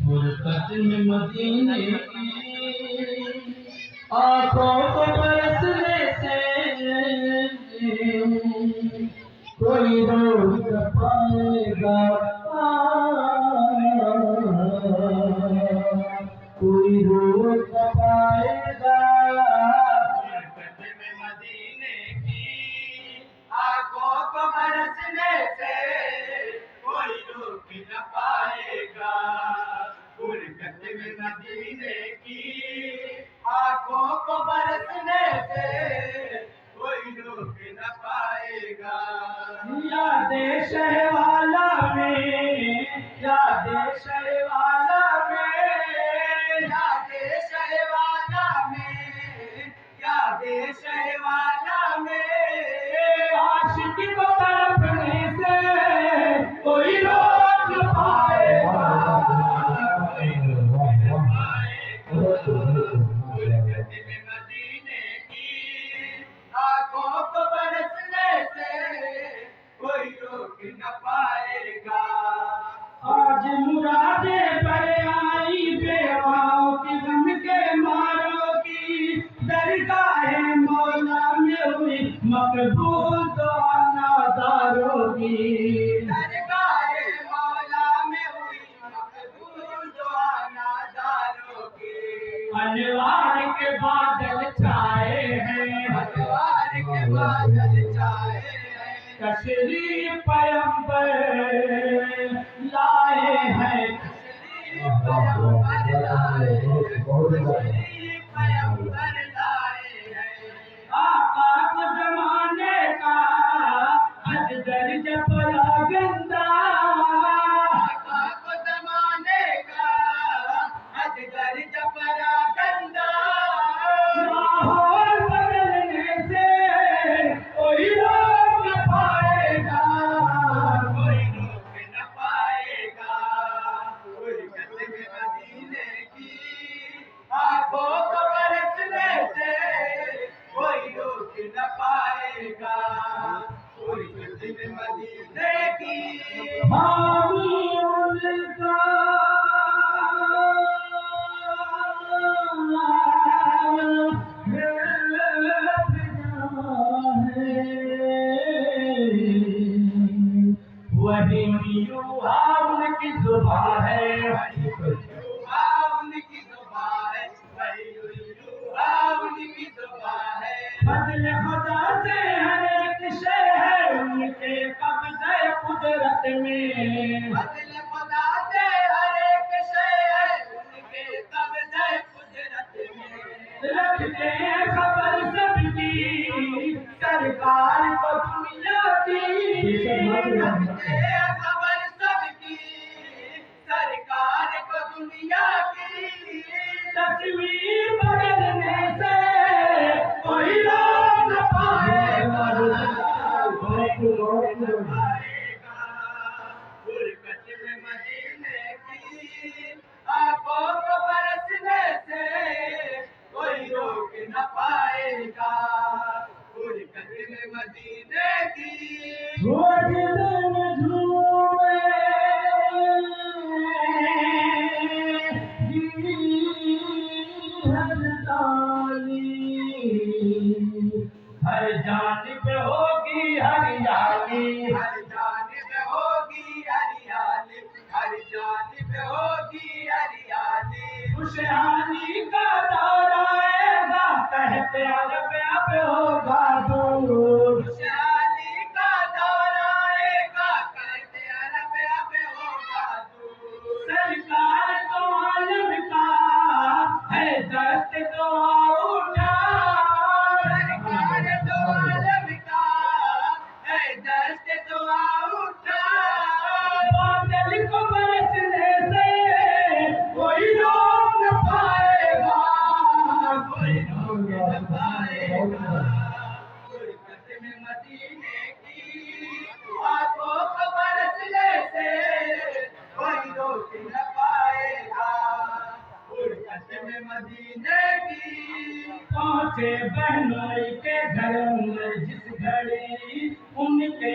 فرقت میں مدینے کی آنکھوں کو برسنے سے کوئی روک پائے گا، کوئی روک پائے گا۔ برکت میں مدینے کی آنکھوں کو برسنے سے کوئی روک نہ پائے گا۔ برکت میں مدینے کی آنکھوں کو برسنے سے کوئی روک نہ پائے گا۔ یاد شہ والا میں، یاد شہ والا میں، یاد شہ والا میں، یاد شہ والا میں، عاشق کو تڑپنے سے کوئی روک نہ پائے گا۔ برکت میں مدینے کی آنکھوں کو برسنے سے کوئی روک نہ پائے گا۔ آج مرادیں پر آئی بیواؤں کی، غم کے ماروں کی درگاہ مولا میں ہوئی مقبول دعا ناداروں کی۔ درگاہ مولا میں ہوئی مقبول دعا ناداروں کی۔ انوار کے بادل چھائے ہیں، انوار کے بادل چھائے ہیں، تشریف پیمبر لائے ہیں۔ تشریف پیمبر لائے ہیں، تشریف پیمبر لائے ہیں۔ آقا کو زمانے کا حد درج پراگندہ، آقا کو زمانے کا حد درج پراگندہ، ماحول بدلنے سے کوئی روک نہ پائے گا، کوئی روک نہ پائے گا۔ برکت میں مدینے کی آنکھوں کو برسنے سے کوئی روک نہ پائے گا۔ برکت میں مدینے کی حامی ان کا وہی میوہا ان کی زبان ہے، ان کی زبان ہے، وہی ان کی زبان ہے۔ فضل خدا سے ہر ایک شے ہے ان کے قبضہ قدرت میں، فضل خدا سے ہر ایک شے ہے ان کے قبضہ قدرت میں۔ رکھتے ہیں خبر سب کی سرکار کو دنیا کی، رکھتے ہیں خبر سب کی سرکار کو دنیا کی۔ تصویر بدلنے سے کوئی روک نہ پائے گا، برکت میں مدینے کی آنکھوں کو برسنے سے کوئی روک نہ پائے گا۔ برکت میں مدینے کی ہر جانب ہوگی ہریالی، ہر جانب ہوگی ہریالی، ہر جانب ہوگی ہریالی۔ خوشحالی کا دور آئے گا، کہتے عرب اب ہوگا دور، خوشحالی کا دور آئے گا، کہتے عرب اب ہوگا دور۔ سرکار تو عالم کا ہے دست دعا اٹھا، سرکار تو عالم کا ہے دست دعا اٹھا۔ بادل کو برسنے سے کوئی روک نہ پائے گا، کوئی روک نہ پائے گا۔ برکت میں مدینے کی آنکھوں کو برسنے سے کوئی روک نہ پائے گا۔ برکت میں مدینے کی پہنچے بہنوئی کے گھر میں جس گھڑی ان کے